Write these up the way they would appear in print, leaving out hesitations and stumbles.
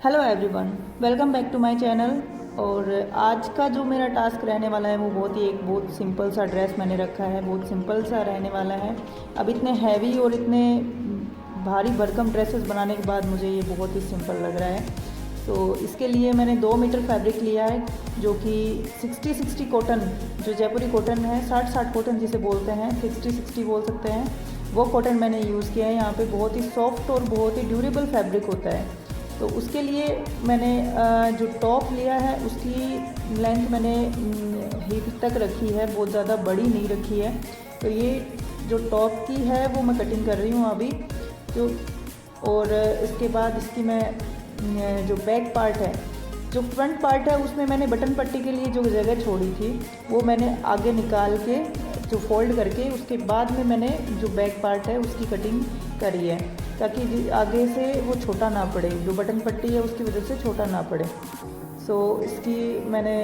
Hello everyone, welcome back to my channel. और आज का जो मेरा टास्क रहने वाला है वो बहुत सिंपल सा ड्रेस मैंने रखा है, बहुत सिंपल सा रहने वाला है। अब इतने हैवी और इतने भारी भरकम ड्रेसेस बनाने के बाद मुझे ये बहुत ही सिंपल लग रहा है। तो इसके लिए मैंने 2 मीटर फैब्रिक लिया है, जो कि 60-60 कॉटन, जो जयपुरी कॉटन है, 60-60 कॉटन जिसे बोलते हैं, 60-60 बोल सकते हैं, वो कॉटन मैंने यूज़ किया है। यहाँ पे बहुत ही सॉफ्ट और बहुत ही ड्यूरेबल फैब्रिक होता है। तो उसके लिए मैंने जो टॉप लिया है उसकी लेंथ मैंने हिप तक रखी है, बहुत ज़्यादा बड़ी नहीं रखी है। तो ये जो टॉप की है वो मैं कटिंग कर रही हूँ अभी। तो और इसके बाद इसकी मैं जो बैक पार्ट है, जो फ्रंट पार्ट है, उसमें मैंने बटन पट्टी के लिए जो जगह छोड़ी थी वो मैंने आगे निकाल के जो फोल्ड करके उसके बाद में मैंने जो बैक पार्ट है उसकी कटिंग करी है, ताकि आगे से वो छोटा ना पड़े, जो बटन पट्टी है उसकी वजह से छोटा ना पड़े। सो इसकी मैंने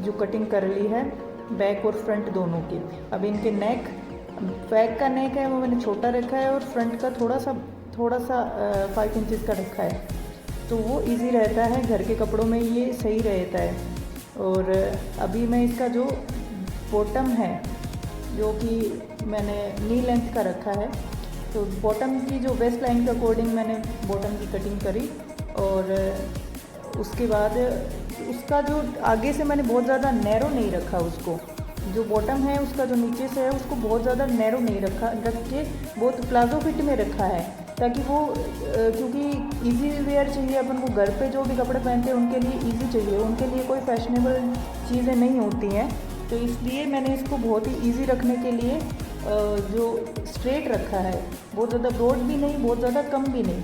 जो कटिंग कर ली है बैक और फ्रंट दोनों की। अब इनके नेक, बैक का नेक है वो मैंने छोटा रखा है और फ्रंट का थोड़ा सा 5 इंचज़ का रखा है, तो वो इजी रहता है, घर के कपड़ों में ये सही रहता है। और अभी मैं इसका जो बॉटम है, जो कि मैंने नी लेंथ का रखा है, तो बॉटम की जो वेस्ट लाइन के अकॉर्डिंग मैंने बॉटम की कटिंग करी। और उसके बाद उसका जो आगे से मैंने बहुत ज़्यादा नैरो नहीं रखा उसको, जो बॉटम है उसका जो नीचे से है उसको बहुत ज़्यादा नैरो नहीं रख के बहुत प्लाजो फिट में रखा है, ताकि वो क्योंकि इजी वेयर चाहिए अपन को, घर पे जो भी कपड़े पहनते हैं उनके लिए इजी चाहिए, उनके लिए कोई फैशनेबल चीज़ें नहीं होती हैं। तो इसलिए मैंने इसको बहुत ही इजी रखने के लिए जो स्ट्रेट रखा है, बहुत ज़्यादा ब्रॉड भी नहीं, बहुत ज़्यादा कम भी नहीं।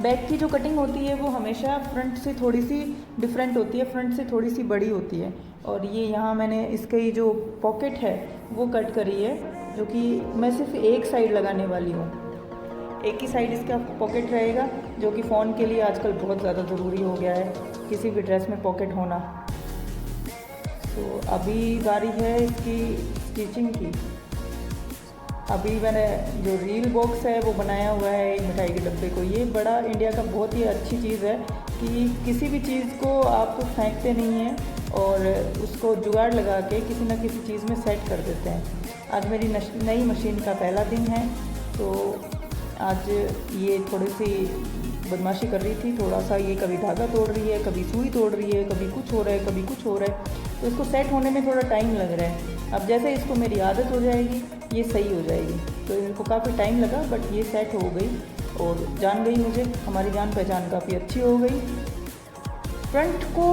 बैक की जो कटिंग होती है वो हमेशा फ्रंट से थोड़ी सी डिफरेंट होती है, फ्रंट से थोड़ी सी बड़ी होती है। और ये यहाँ मैंने इसकी जो पॉकेट है वो कट करी है, जो कि मैं सिर्फ एक साइड लगाने वाली हूँ, एक ही साइड इसका पॉकेट रहेगा, जो कि फ़ोन के लिए आजकल बहुत ज़्यादा ज़रूरी हो गया है, किसी भी ड्रेस में पॉकेट होना। तो अभी बारी है इसकी स्टिचिंग की। अभी मैंने जो रील बॉक्स है वो बनाया हुआ है एक मिठाई के डब्बे को। ये बड़ा इंडिया का बहुत ही अच्छी चीज़ है कि किसी भी चीज़ को आप फेंकते नहीं हैं और उसको जुगाड़ लगा के किसी न किसी चीज़ में सेट कर देते हैं। आज मेरी नई मशीन का पहला दिन है, तो आज ये थोड़ी सी बदमाशी कर रही थी, थोड़ा सा ये कभी धागा तोड़ रही है, कभी सुई तोड़ रही है, कभी कुछ हो रहा है, कभी कुछ हो रहा है। तो इसको सेट होने में थोड़ा टाइम लग रहा है। अब जैसे इसको मेरी आदत हो जाएगी ये सही हो जाएगी। तो इनको काफ़ी टाइम लगा, बट ये सेट हो गई और जान गई मुझे, हमारी जान पहचान काफ़ी अच्छी हो गई। फ्रंट को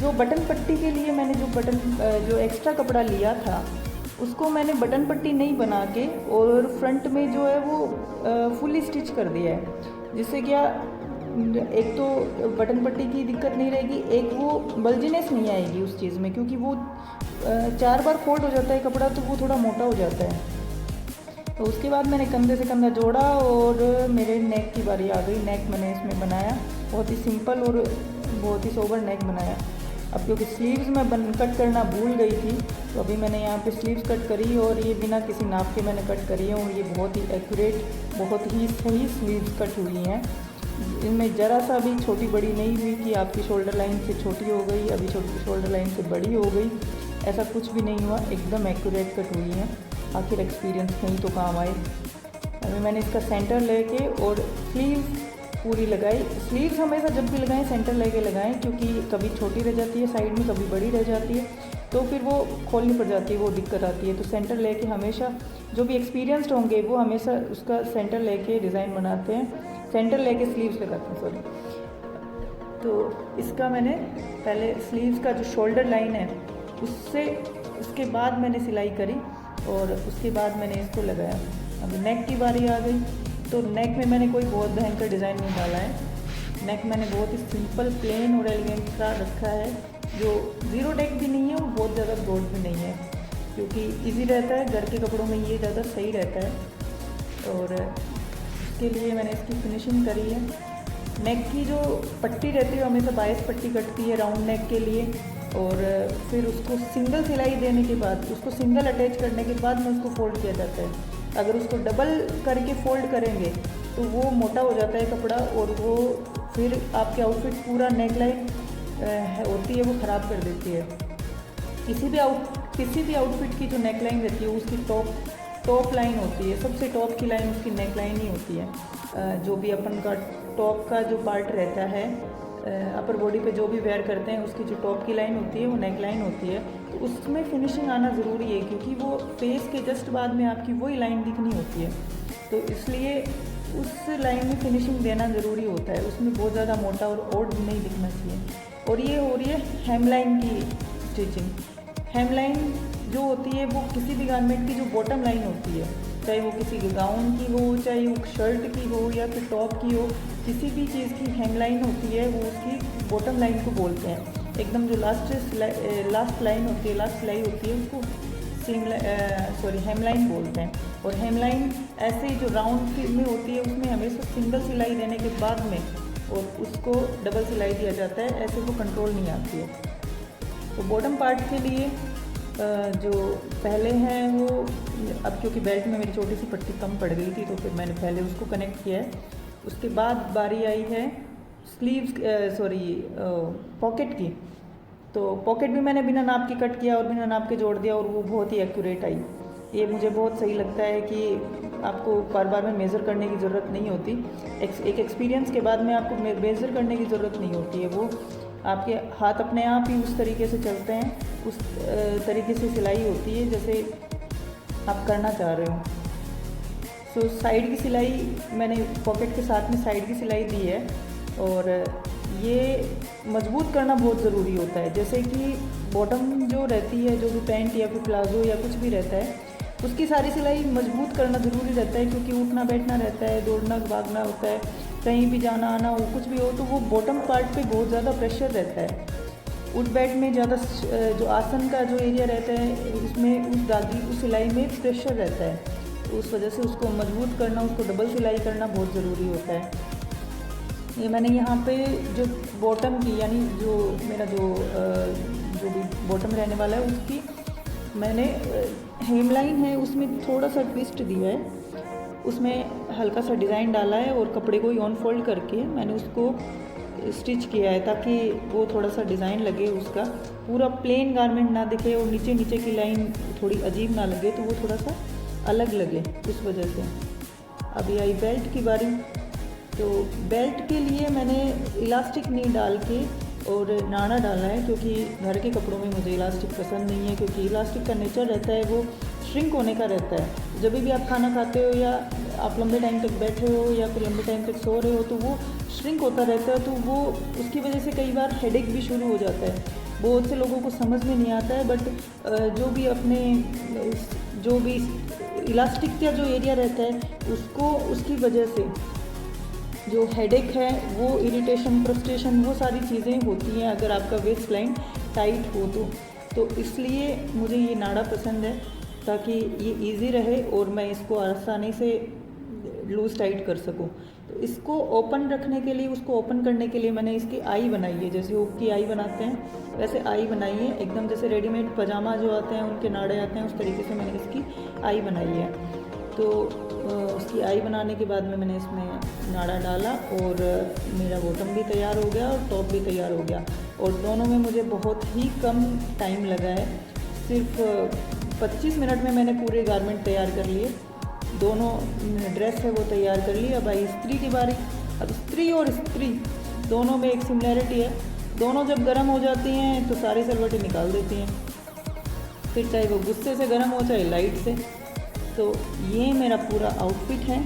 जो बटन पट्टी के लिए मैंने जो एक्स्ट्रा कपड़ा लिया था उसको मैंने बटन पट्टी नहीं बना के और फ्रंट में जो है वो फुली स्टिच कर दिया है, जिससे क्या एक तो बटन पट्टी की दिक्कत नहीं रहेगी, एक वो बल्जीनेस नहीं आएगी उस चीज़ में, क्योंकि वो 4 बार फोल्ड हो जाता है कपड़ा तो वो थोड़ा मोटा हो जाता है। तो उसके बाद मैंने कंधे से कंधा जोड़ा और मेरे नेक की बारी आ गई। नेक मैंने इसमें बनाया बहुत ही सिंपल और बहुत ही सोबर नेक बनाया। अब क्योंकि स्लीव्स मैं कट करना भूल गई थी, तो अभी मैंने यहाँ पे स्लीव्स कट करी और ये बिना किसी नाप के मैंने कट करी है और ये बहुत ही एक्यूरेट, बहुत ही सही स्लीव्स कट हुई हैं। इनमें ज़रा सा भी छोटी बड़ी नहीं हुई कि आपकी शोल्डर लाइन से छोटी हो गई, अभी छोटी शोल्डर लाइन से बड़ी हो गई, ऐसा कुछ भी नहीं हुआ, एकदम एक्यूरेट कट हुई है। आखिर एक्सपीरियंस कहीं तो काम आए। अभी मैंने इसका सेंटर लेके और स्लीव्स पूरी लगाई। स्लीव्स हमेशा जब भी लगाएं सेंटर लेके लगाएं, क्योंकि कभी छोटी रह जाती है साइड में, कभी बड़ी रह जाती है, तो फिर वो खोलनी पड़ जाती है, वो दिक्कत आती है। तो सेंटर लेके हमेशा, जो भी एक्सपीरियंस्ड होंगे वो हमेशा उसका सेंटर लेके डिज़ाइन बनाते हैं, सेंटर लेके स्लीव्स लगाते हैं, सॉरी। तो इसका मैंने पहले स्लीव्स का जो शोल्डर लाइन है उससे, उसके बाद मैंने सिलाई करी और उसके बाद मैंने इसको लगाया। अभी नेक की बारी आ गई, तो नेक में मैंने कोई बहुत भयंकर डिज़ाइन नहीं डाला है। नेक मैंने बहुत ही सिंपल, प्लेन और एलिगेंट सा रखा है, जो ज़ीरो नेक भी नहीं है और बहुत ज़्यादा ब्रॉड भी नहीं है, क्योंकि इजी रहता है, घर के कपड़ों में ये ज़्यादा सही रहता है। और इसके लिए मैंने इसकी फिनिशिंग करी है। नेक की जो पट्टी रहती है हमेशा 22 पट्टी कटती है राउंड नेक के लिए, और फिर उसको सिंगल सिलाई देने के बाद, उसको सिंगल अटैच करने के बाद में उसको फोल्ड किया जाता है। अगर उसको डबल करके फोल्ड करेंगे तो वो मोटा हो जाता है कपड़ा, और वो फिर आपके आउटफिट पूरा नेक लाइन होती है वो ख़राब कर देती है। किसी भी आउटफिट की जो नेक लाइन रहती है उसकी टॉप लाइन होती है, सबसे टॉप की लाइन उसकी नेक लाइन ही होती है। जो भी अपन का टॉप का जो पार्ट रहता है अपर बॉडी पे जो भी वेयर करते हैं उसकी जो टॉप की लाइन होती है वो नेक लाइन होती है। तो उसमें फिनिशिंग आना ज़रूरी है, क्योंकि वो फेस के जस्ट बाद में आपकी वही लाइन दिखनी होती है, तो इसलिए उस लाइन में फिनिशिंग देना ज़रूरी होता है। उसमें बहुत ज़्यादा मोटा और ओड नहीं दिखना चाहिए। और ये हो रही है हेम लाइन की स्टिचिंग। हेम लाइन जो होती है वो किसी भी गारमेंट की जो बॉटम लाइन होती है, चाहे वो किसी के गाउन की हो, चाहे वो शर्ट की हो या फिर टॉप की हो, किसी भी चीज़ की हेम लाइन होती है वो उसकी बॉटम लाइन को बोलते हैं। एकदम जो लास्ट लाइन होती है, लास्ट सिलाई होती है उसको हेम लाइन बोलते हैं। और हेम लाइन ऐसे ही जो राउंड में होती है उसमें हमेशा सिंगल सिलाई देने के बाद में और उसको डबल सिलाई दिया जाता है, ऐसे वो कंट्रोल नहीं आती है। तो बॉटम पार्ट के लिए जो पहले हैं वो, अब क्योंकि बेल्ट में मेरी छोटी सी पट्टी कम पड़ गई थी तो फिर मैंने पहले उसको कनेक्ट किया है। उसके बाद बारी आई है पॉकेट की। तो पॉकेट भी मैंने बिना नाप के कट किया और बिना नाप के जोड़ दिया और वो बहुत ही एक्यूरेट आई। ये मुझे बहुत सही लगता है कि आपको बार बार में मेज़र करने की ज़रूरत नहीं होती। एक एक्सपीरियंस के बाद में आपको मेज़र करने की ज़रूरत नहीं होती है। वो आपके हाथ अपने आप ही उस तरीके से चलते हैं, उस तरीके से सिलाई होती है जैसे आप करना चाह रहे हो। साइड की सिलाई मैंने पॉकेट के साथ में साइड की सिलाई दी है, और ये मजबूत करना बहुत ज़रूरी होता है। जैसे कि बॉटम जो रहती है, जो भी पैंट या फिर प्लाजो या कुछ भी रहता है, उसकी सारी सिलाई मजबूत करना ज़रूरी रहता है, क्योंकि उठना बैठना रहता है, दौड़ना भागना होता है, कहीं भी जाना आना हो, कुछ भी हो, तो वो बॉटम पार्ट पे बहुत ज़्यादा प्रेशर रहता है। उठ बैठ में ज़्यादा जो आसन का जो एरिया रहता है उसमें उस सिलाई में प्रेशर रहता है, तो उस वजह से उसको मजबूत करना, उसको डबल सिलाई करना बहुत ज़रूरी होता है। ये मैंने यहाँ पे जो बॉटम की, यानी जो मेरा जो भी बॉटम रहने वाला है उसकी मैंने हेम लाइन है उसमें थोड़ा सा ट्विस्ट दिया है, उसमें हल्का सा डिज़ाइन डाला है और कपड़े को ऑन फोल्ड करके मैंने उसको स्टिच किया है, ताकि वो थोड़ा सा डिज़ाइन लगे, उसका पूरा प्लेन गारमेंट ना दिखे और नीचे की लाइन थोड़ी अजीब ना लगे, तो वो थोड़ा सा अलग लगे, उस वजह से। अभी आई बेल्ट की बारी। तो बेल्ट के लिए मैंने इलास्टिक नहीं डाल के और नाड़ा डाला है, क्योंकि घर के कपड़ों में मुझे इलास्टिक पसंद नहीं है, क्योंकि इलास्टिक का नेचर रहता है वो श्रिंक होने का रहता है। जब भी आप खाना खाते हो या आप लंबे टाइम तक बैठे हो या फिर लंबे टाइम तक सो रहे हो तो वो श्रिंक होता रहता है, तो वो उसकी वजह से कई बार हेडेक भी शुरू हो जाता है। बहुत से लोगों को समझ में नहीं आता है, बट जो भी इलास्टिक का जो एरिया रहता है उसकी वजह से जो हेडेक है, वो इरिटेशन, फ्रस्ट्रेशन, वो सारी चीज़ें होती हैं अगर आपका वेस्ट लाइन टाइट हो तो इसलिए मुझे ये नाड़ा पसंद है, ताकि ये इजी रहे और मैं इसको आसानी से लूज़ टाइट कर सकूं। तो इसको ओपन रखने के लिए, उसको ओपन करने के लिए मैंने इसकी आई बनाई है, जैसे हुक की आई बनाते हैं वैसे आई बनाई है, एकदम जैसे रेडीमेड पजामा जो आते हैं उनके नाड़े आते हैं उस तरीके से मैंने इसकी आई बनाई है। तो उसकी आई बनाने के बाद में मैंने इसमें नाड़ा डाला और मेरा बॉटम भी तैयार हो गया और टॉप भी तैयार हो गया, और दोनों में मुझे बहुत ही कम टाइम लगा है। सिर्फ 25 मिनट में मैंने पूरे गारमेंट तैयार कर लिए, दोनों ड्रेस है वो तैयार कर ली। अब आई इस्त्री की बारी। अब इस्त्री और इस्त्री दोनों में एक सिमिलैरिटी है, दोनों जब गर्म हो जाती हैं तो सारी सलवटें निकाल देती हैं, फिर चाहे वो गुस्से से गर्म हो चाहे लाइट से। तो ये मेरा पूरा आउटफिट है।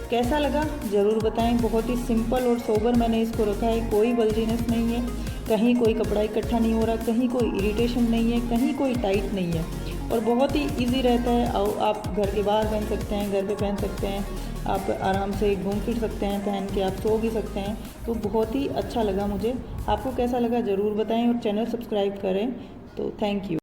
कैसा लगा ज़रूर बताएं। बहुत ही सिंपल और सोबर मैंने इसको रखा है, कोई बल्जीनेस नहीं है, कहीं कोई कपड़ा इकट्ठा नहीं हो रहा, कहीं कोई इरिटेशन नहीं है, कहीं कोई टाइट नहीं है, और बहुत ही इजी रहता है। आप घर के बाहर पहन सकते हैं, घर पे पहन सकते हैं, आप आराम से घूम फिर सकते हैं, पहन के आप सो भी सकते हैं। तो बहुत ही अच्छा लगा मुझे। आपको कैसा लगा ज़रूर बताएं और चैनल सब्सक्राइब करें। तो थैंक यू।